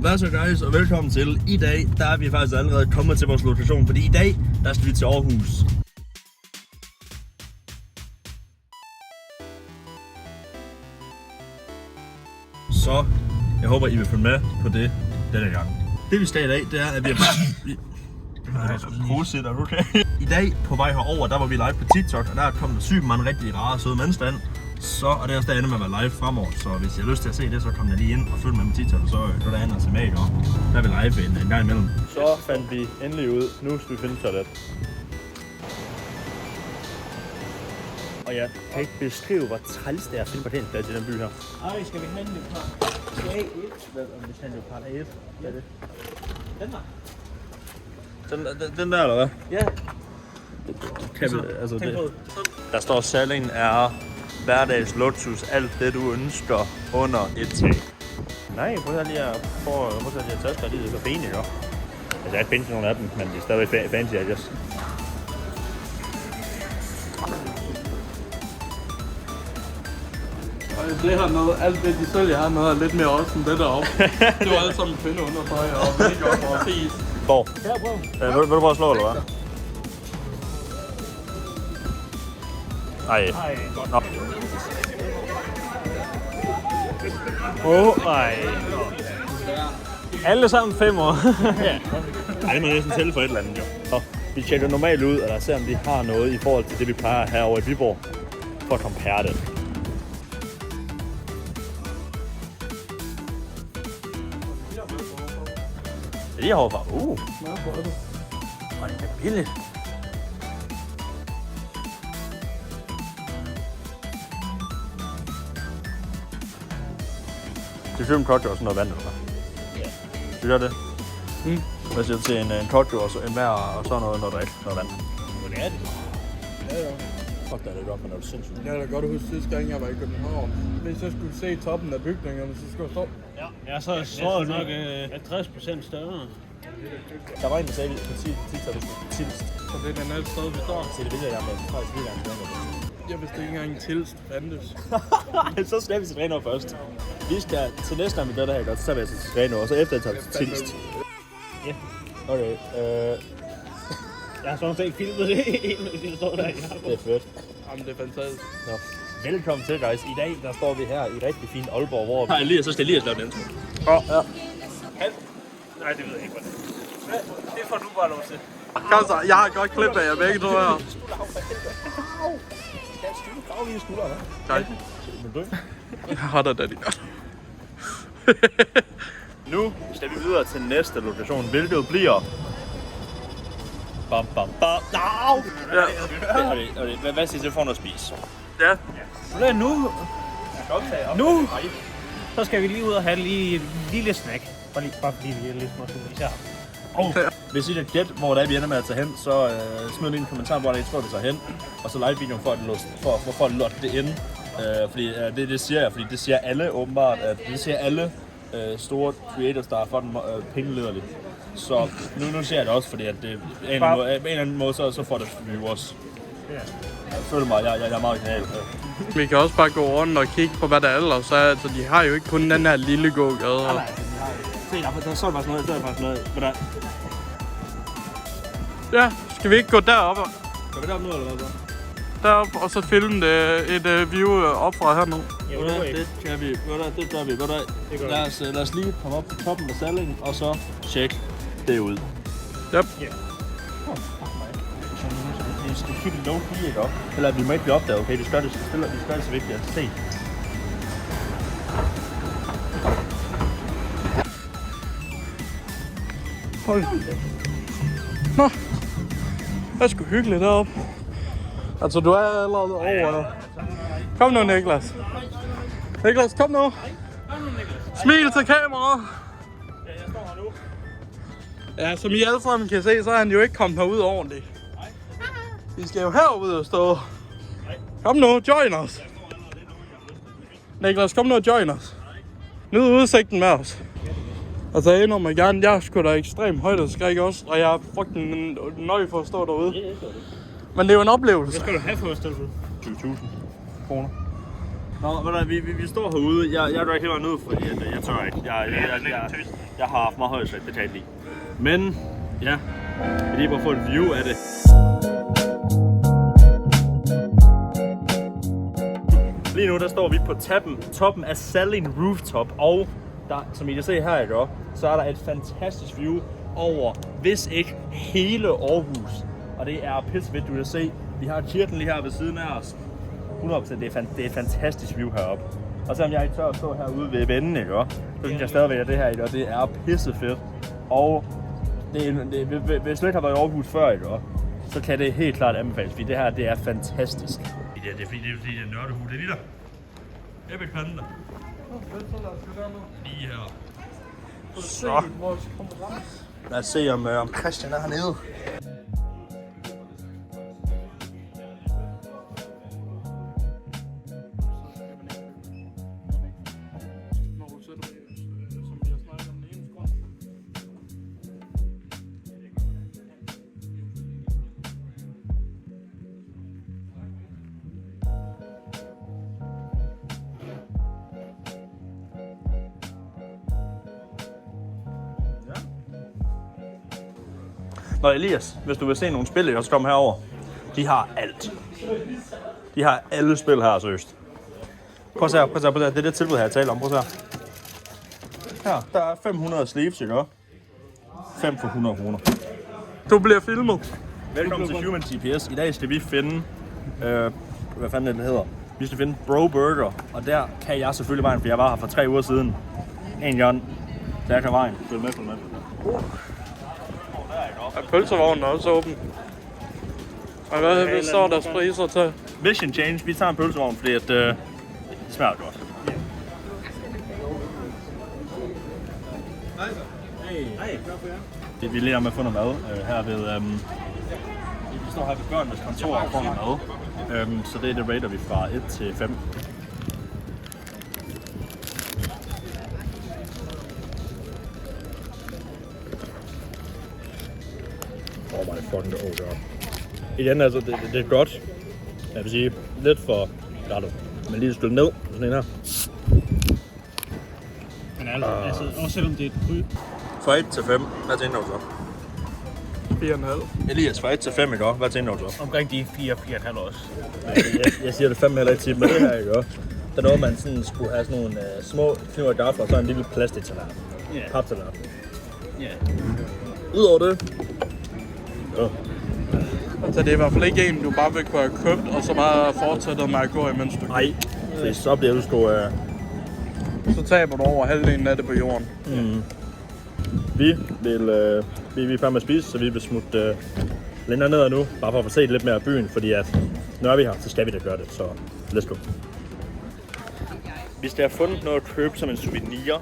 Hvad så guys, og velkommen til. I dag, der er vi faktisk allerede kommet til vores lokation, fordi i dag, der skal vi til Aarhus. Så, jeg håber I vil følge med på det denne gang. Det vi skal i dag, det er, at vi er I dag, på vej herover, der var vi live på TikTok, og der er kommet sygt mange rigtig rare søde mennesker ind. Så er det også der ender med at være live fremover, så hvis I har lyst til at se det, så kom der lige ind og følg med TikTok, og så er der andet at se med, og der er vi live en gang imellem. Så fandt vi endelig ud, nu skal vi finde toilet. Og jeg kan ikke beskrive, hvor træls det er at finde parkeringsplads i den by her. Ej, skal vi have en leopard? Skal jeg om vi skal have en leopard A1? Hvad er det? Den der? Den der, eller hvad? Ja. Kan vi, altså det. Der står, salgen er hverdags luksus, alt det du ønsker under et tag. Nej, prøv at lige at taste lige lidt caféen, ikke? Altså, jeg er ikke pænt til nogle af dem, men det er stadig fancy, I guess. Det har noget, alt det de sælger har noget lidt mere også end det deroppe. Det var alle sammen kvindeundertøj og make-up og fis. Hvor? Ja, prøv. Vil du prøve at slå, eller hvad? Ej. Godt. Nå. Ej. Alle sammen 5 år. Ja. Ej, det må næsten tælle for et eller andet, jo. Så, vi tjekker normalt ud, og ser om de har noget i forhold til det, vi plejer herovre i Viborg. For at compare det. Det er lige herovre fra. Og det er billigt. Det er en cocktail og sådan noget vand, eller hvad? Ja. Du gør det? Hvad siger du til en cocktail og en vær og sådan noget drikke, noget vand? Hvad er det? Ja. Fuck, der er lidt op, men er du sindssygt. Jeg kan da godt huske sidste gang, jeg var i København. Hvis jeg skulle se toppen af bygningerne, så skulle jeg stå. Ja, så er det nok 50% større. Der var en, der sagde, at på 10 så du skulle tilst. Så det er den alle sted, vi står. Se, det ved jeg med. Faktisk lige gange. Jeg vidste ikke engang en tilst fandtes. Så skal vi til Grenaa først. Vi skal til næste gang, vi gør det her godt, så tager vi altså til Grenaa, og så efter tager vi til Tilst. Ja. Okay, Jeg har sådan set ikke filmet det, hvis jeg står der. det er fedt. Jamen, det er fantastisk. Nå. Velkommen til, guys. I dag, der står vi her i rigtig fint Aalborg, hvor vi... Elias, så skal Elias lave den intro. Ja. Nej, det ved jeg ikke, hvad det er. Det får du bare lov til. Kom så, jeg har et godt klip af jer begge, tror jeg. Nej. Jeg har da det godt. Nu skal vi videre til næste lokation, hvilket bliver... Bam, bam, bam. No! Okay. Hvad siger du for noget at spise? Ja. Nu, så skal vi lige ud og have lige en lille snack. Bare fordi vi er lidt småsule især. Og hvis I kan gætte, hvor det er, vi ender med at tage hen, så smid lige en kommentar, hvor I tror, vi tager hen. Og så like videoen for at lotte det ind. Fordi det siger jeg, fordi det siger alle åbenbart, at det siger alle store creators, der er fucking pengelederligt. Så nu ser jeg det også, fordi at det på en eller anden måde, så får det viewers. Jeg føler mig, jeg er meget kanal. Vi kan også bare gå rundt og kigge på, hvad der ellers er. Altså, de har jo ikke kun den her lille gågade. Nej, se, der så er bare sådan noget, hvordan? Ja, skal vi ikke gå derop? Går vi derop nu, eller hvad? Derop, og så filme et view op fra her nu. Det kan vi. Det gør vi. Lad os lige komme op på toppen af salingen, og så tjekke det ud. Yep. Vi skal keep it low key, ikke op? Eller vi må ikke blive opdaget, okay? Vi skal det så vigtigt at se. Hold. Nå, det er sgu hyggeligt deroppe. Altså, du er allerede over. Kom nu, Niklas. Niklas, kom nu. Smil til kameraet. Ja, jeg står her nu. Ja, som I alle sammen kan se, så er han jo ikke kommet herud ordentligt. Vi skal jo herud og stå. Kom nu, join os. Niklas, kom nu og join os. Nyd udsigten med os. Altså, jeg indrømmer gerne, jeg er sgu da ekstremt højdeskræk også, og jeg er fucking nøje for at stå derude. Men det er jo en oplevelse. Hvad skal du have for at stå derude? 20.000 kroner. Nå, vi står herude. Jeg drar ikke helt ned, fordi jeg tør ikke. Jeg har haft meget højt betalt i. Men, ja, vi lige bare få et view af det. Lige nu, der står vi på toppen af Salling Rooftop, og der, som I kan se her, ikke, så er der et fantastisk view over, hvis ikke hele Aarhus. Og det er pissefedt, du kan se. Vi har kirken lige her ved siden af os. 100%, det er et fantastisk view heroppe. Og selvom jeg ikke tør at stå herude ved venden, ikke, så synes jeg stadigvæk, at det her, ikke, det er pissefedt. Og hvis du ikke har været i Aarhus før, ikke, så kan det helt klart anbefales, fordi det her, det er fantastisk. Det er fordi, det er nørdehue. Det er lige der. Epic Panda. Lige her. Så. Lad os se, om Christian er hernede. Nå Elias, hvis du vil se nogle spil, så kom herover. De har alt. De har alle spil her, seriøst. Prøv at se. Det er det tilbud her, jeg taler om. Prøv at se. Her, der er 500 sleeves, ikke? 5 for 100 kroner. Du bliver filmet. Velkommen til Human GPS. I dag skal vi finde, hvad fanden det hedder? Vi skal finde Bro Burger, og der kan jeg selvfølgelig vejen, for jeg var her for 3 uger siden. En gang. Der kan vejen. Følg med. Er pølsevognen også åben? Og hvad står der priser til? Vision change. Vi tager en pølsevogn, fordi at, det smager godt. Hej. Vi er lige om at få noget mad her ved... vi står her ved børnenes kontor og får noget mad. Så det rater vi fra 1 til 5. Oh my fucking god. Igen, altså, det er godt. Jeg vil sige, lidt for rettet. Men lige et stykke ned, sådan en her. Men altså, også selvom det er et bry. Fra 1 til 5, hvad tænker du så? 4,5. Elias, fra 1 til 5, ikke? Hvad tænker du så? Omkring de 4,5 også. Jeg siger det 5 heller ikke til, men det her, ikke? Der er noget, man sådan skulle have sådan nogle små kniv og gafler, og så en lille plastiksalat. Yeah. Papsalat. Ja. Udover det... Så det er i hvert fald ikke en, du bare vil kunne have købt, og så bare fortsættet med at gå, imens du... Nej, så bliver du sgu... Så taber du over halvdelen af det på jorden. Mm. Vi er færdige med at spise, så vi vil smutte længere ned nu, bare for at få set lidt mere af byen, fordi at når vi her, så skal vi da gøre det, så let's go. Vi skal have fundet noget at købe som en souvenir,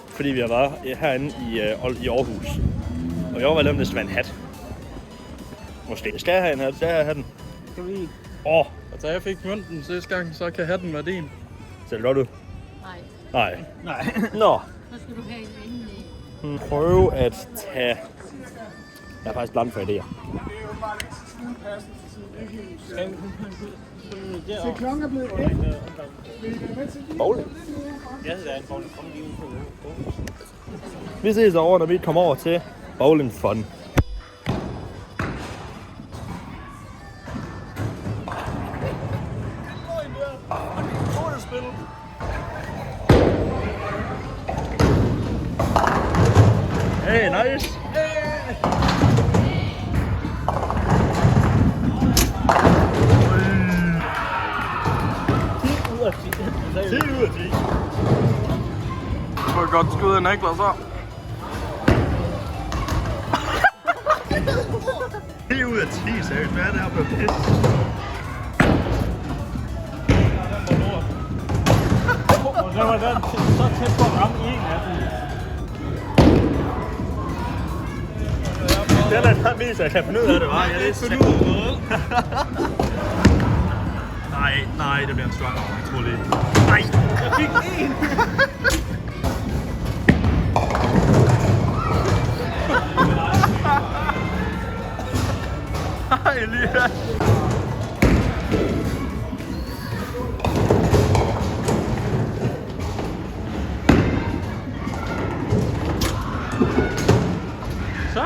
fordi vi har været herinde i Aarhus. Og jeg overvejede, om det skal være en hat. Måske. Skal jeg have en hat? Skal jeg have den? Skal vi? Altså jeg fik mønten sidste gang, så kan hatten være din. Ser det godt ud? Nej. Nej. Nå. Så skal du have en anden i. Prøve at tage... Jeg er faktisk blandt for idéer. Se, klokken er blevet Bowling. Ja, det er en bowling. Kom lige ud på. Vi ses over, når vi kommer over til Bowling Fun. Hey, nice! Hey. 10 ud af 10. Du får godt skyde en ægler så. 10 ud af 10, seriøst. Hvad er det her for pis? Så var den så tæt på at ramme en af dem. Det er da den mest, jeg kan finde ud af det, var. Jeg finde ud af noget. Nej, det bliver en strong. Jeg tror lige. Nej, jeg fik en. Hej, Elias. Så.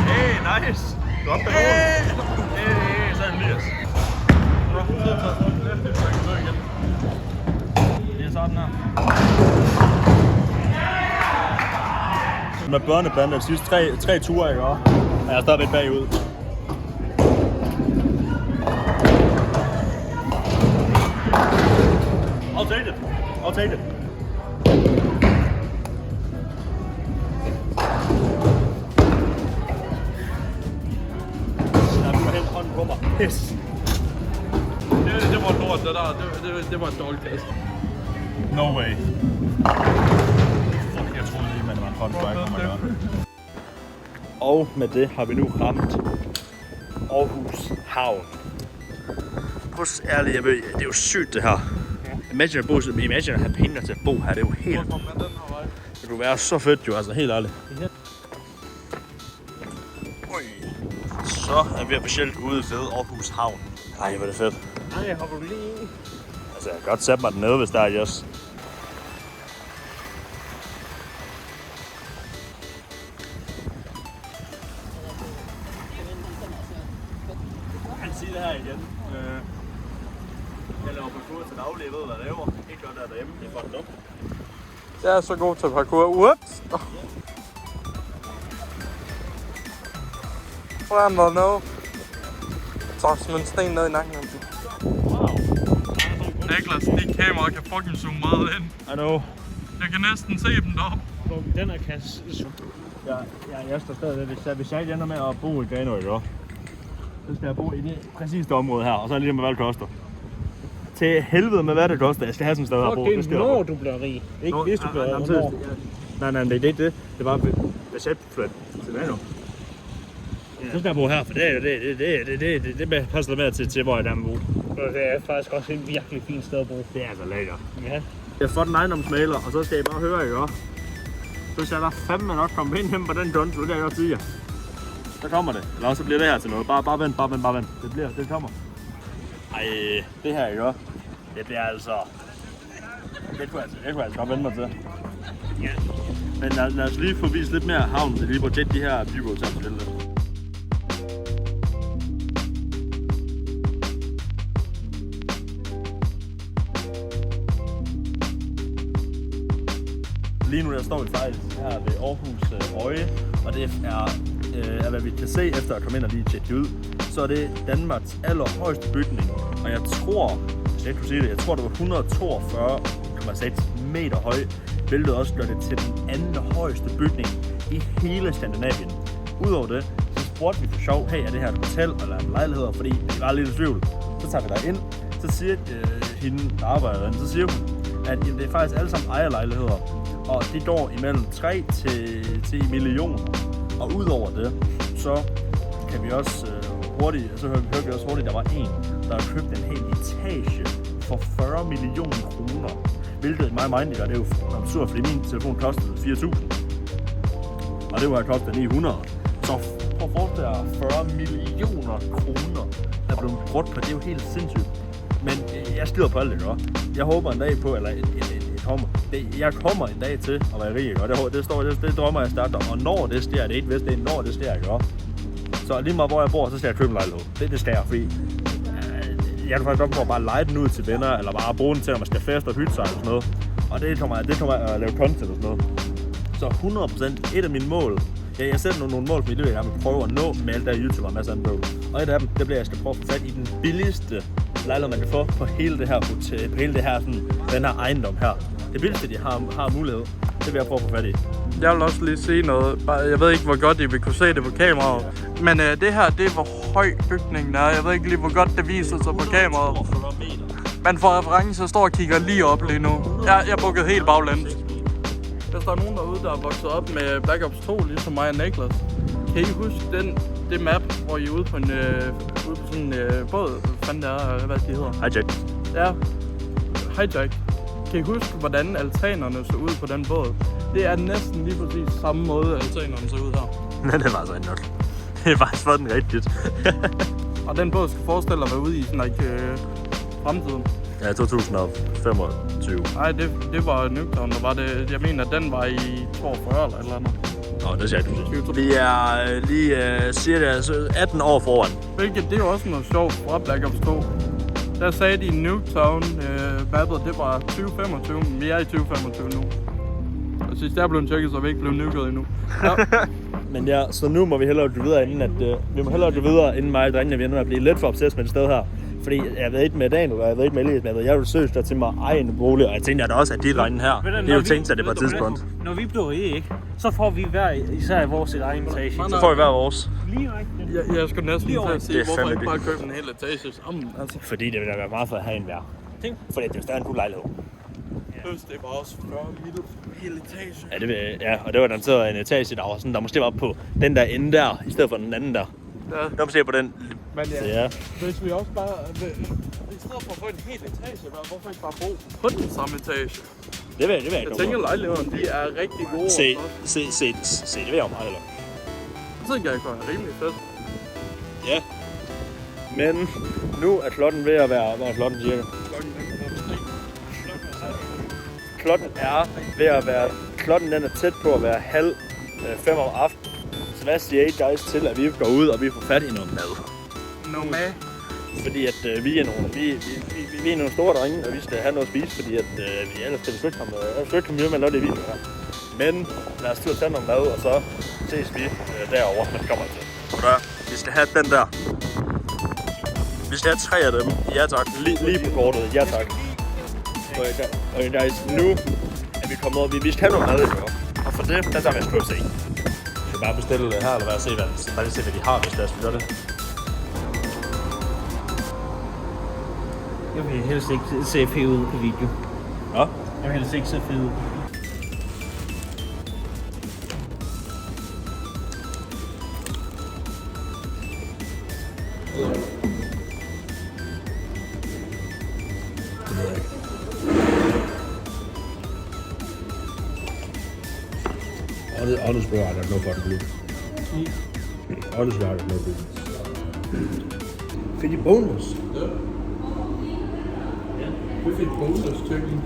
Hey, nice. Du er oppe med hovedet. Hey, så er det Elias. Det er sådan her. Med børnebande de sidste tre ture, ikke? Og jeg er stadigvæk bagud. I'll take it. I'll take it. Hånden på mig. Pis. Det var lort, det der. Det var et dårligt test. No way. Fuck, jeg troede lige, man var en håndstrike, når man gør. Og med det har vi nu ramt Aarhus Havn. Hos ærligt, jeg ved, det er jo sygt det her. Imagine at have penge til at bo her, det er jo helt... Det kunne være så fedt jo, altså helt ærligt. Så er vi officielt ude ved Aarhus Havn. Ej, hvor er det fedt. Nej, hopper du lige ind? Altså, jeg kan godt sætte mig dernede, hvis der er yes. Jeg kan sige det her igen. Jeg laver parkour til daglig, jeg ved hvad jeg laver. Ikke gør det derhjemme, det er fucking dumt. Jeg er så god til parkour. Whoops! Hvordan var det nu? Så som en sten ned i nakken. Wow. Niklas, dit kamera kan fucking zoome meget ind. I know. Jeg kan næsten se dem deroppe. Den her kasse. Jeg står stadig, hvis jeg ikke ender med at bo i Grenaa, ikke? Så skal jeg bo i det præcis det område her, og så er lige med, hvad det koster. Til helvede med, hvad det koster. Jeg skal have sådan et sted at bo. Det er når du bliver rig. Ikke hvis du bliver rig. Nej, det er ikke det. Det var, hvis jeg flytter til Grenaa. Så skal jeg bo her, for det passer med til, hvor jeg gerne vil bo. Det er faktisk også et virkelig fint sted at bo. Det er altså lækkert. Ja. Jeg har fået en ejendomsmaler, og så skal jeg bare høre, ikke også? Så skal der fandme nok komme ind hjemme på den konto, det kan jeg godt sige. Så kommer det. Eller også bliver det her til noget. Bare vent. Det kommer. Ej, det her, ikke også? Det bliver altså... Det kunne jeg altså godt vende mig til. Ja. Men lad os lige få vist lidt mere havn, lige på de her bybåd til at fortælle det. Lige nu der står vi faktisk her ved Aarhus Øje, og det er hvad vi kan se efter at komme ind og lige tjekke ud. Så er det Danmarks allerhøjeste bygning, og jeg tror, hvis jeg kunne sige det, jeg tror det var 142,6 meter høj, hvilket også gør det til den anden højeste bygning i hele Skandinavien. Udover det, så spurgte vi for sjov, hey, er det her et hotel eller en lejlighed, fordi vi var lidt i tvivl. Så tager vi der ind, så siger hende, der arbejder derinde, så siger hun, at det er faktisk alle sammen ejerlejligheder. Og det går imellem 3 til millioner. Og udover det, så kan vi også hører vi også hurtigt, der var en, der har købt en hel etage for 40 millioner kroner. Hvilket i mig det er jo absurd, fordi min telefon kostede 4.000. Og det var have kostet 900. Så prøv at forestille dig, 40 millioner kroner er blevet brugt på. Det er jo helt sindssygt. Men jeg skider på alt det, ikke? Jeg håber en dag på, eller jeg kommer en dag til at være rig, ikke? Det drømmer jeg stærkt om. Og når det sker, det er ikke hvis det er, når det sker, ikke? Så lige meget hvor jeg bor, så skal jeg købe en lejlighed. Det skal jeg, fordi jeg kan faktisk godt prøve at bare lege den ud til venner, eller bare bruge den til, at man skal feste og hygge sig og sådan noget. Og det kommer jeg at lave content og sådan noget. Så 100% et af mine mål. Jeg sætter nogle mål for mit liv, jeg vil prøve at nå med alt der YouTube og masser af bøvl. Og et af dem, det bliver, at jeg skal prøve at få fat i den billigste lejlighed, man kan få på hele det her hotel, på hele det her, sådan, den her ejendom her. Det billigste, de har mulighed, det vil jeg prøve at få fat i. Jeg vil også lige sige noget. Jeg ved ikke, hvor godt I vil kunne se det på kameraet. Men det her, det er hvor høj bygningen er. Jeg ved ikke lige, hvor godt det viser sig på kameraet. Men for reference, så står og kigger lige op lige nu. Jeg bukkede helt baglæns. Hvis der er nogen derude, der er vokset op med Black Ops 2, ligesom mig og Niklas, kan I huske det map, hvor I er ude på sådan en båd? Fanden hvad de hedder? Hijack. Ja, Hijack. Kan I huske, hvordan altanerne så ud på den båd? Det er næsten lige præcis samme måde, altanerne ser ud her. Nej, det var altså ikke nok. Det er faktisk den rigtigt. Og den båd skal forestille at være ude i sådan fremtiden. Ja, 2025. Nej, det var Newtown, der var det. Jeg mener, den var i 42 eller et eller andet. Nå, det siger du. Vi er lige cirka 18 år foran. Hvilket, det er jo også noget sjovt fra Black Ops 2. Der sagde de Newtown, mappet, det var 2025, men vi er i 2025 nu. Og sidst jeg blev tjekket, så vi ikke blevet nuket endnu. Ja. Men ja, så nu må vi hellere gå videre, inden mig og drengene vi ender med at blive lidt for obsessed med det sted her. Fordi jeg ved ikke med Daniel, og jeg ved ikke med Elias, men jeg vil søge der til mig egen bolig, og jeg tænkte da også, at de drenge her, det er jo tænkt sig det på et tidspunkt. Når vi bliver rige, ikke? Så får vi hver især vores egen etage. Så får vi hver vores. Lige rigtigt. Jeg skulle næsten til at se, hvorfor ikke bare købe en hel etage sammen. Altså. Fordi det vil da være meget for at have en hver. Fordi det er jo stadig en god lejlighed. Det var også 40 meter hel etage. Ja, og det var den så en etage, der måske var på den der ende der, i stedet for den anden der. Ja. Der måske på den. Men ja, så ja. Hvis vi også bare, i stedet for at få en hel etage, hvorfor ikke bare bo på den samme etage? Det vil jeg Jeg tænker, lejlighederne, de er rigtig gode. Se, det vil jeg jo meget, eller? Så tænker jeg, det er rimelig fedt. Ja. Men nu er klokken ved at være, hvor er klokken cirka? Klokken er ved at være, den er tæt på at være 4:30 om aftenen. Så hvad siger I guys til, at vi går ud og vi får fat i noget mad? Noget mad? Fordi at vi er nogle store drenge, og vi skal have noget at spise, fordi at vi ellers skal vi ikke komme med noget af det video her. Men lad os tage noget mad, og så ses vi derovre, når vi kommer til. Vi skal have den der. Vi skal have 3 af dem. Ja tak. Lige på kortet. Ja tak. Og guys, nu er vi kommet over. Vi skal have noget mad i går. Og for det, der tager vi at se. Vi skal bare bestille det her, eller hvad, se hvad de har, hvis vi gør det. Jeg vil helst ikke se fed ud på video. Ja? Jeg vil helst ikke se fed ud. Honestly, I don't know fucking blue. Honestly, I don't know blue. Fik I bonus? Ja. Vi fik bonus chicken.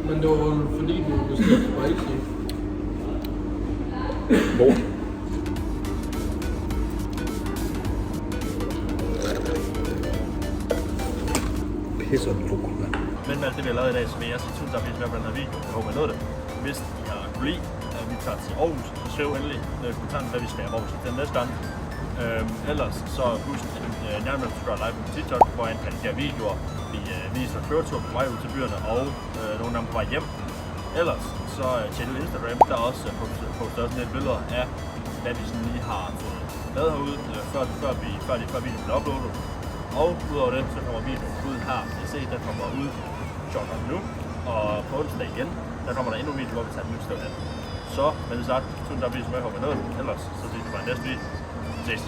Men det var fordi du bestilte spicy. Hvor? Pisser lort, mand. Men alt det vi har lavet i dag, så vil jeg sige tusind tak for den her video. Jeg håber I nåede det. Hvis I har kunne lide, at vi tager til Aarhus, så skriv endelig i kommentaren, hvad vi skal, hvor vi skal til næste gang. Ellers så husk at nærmere subscribe live på TikTok, hvor jeg kan de her videoer. Vi viser køretur på vej ud til byerne og nogle af dem på vej hjem. Ellers så tjek ud Instagram, der også poster også lidt billeder af, hvad vi sådan lige har fået lavet herude, før videoen bliver uploadet. Og udover det, så kommer videoen ud her. Jeg ser, den kommer ud sjovt nok nu. Og på onsdag igen, der kommer der endnu en video, hvor vi tager et nyt sted hen. Så, med det sagt, tusind tak fordi I så med, håber I nåede. Ellers så ses vi bare i næste video. Ses.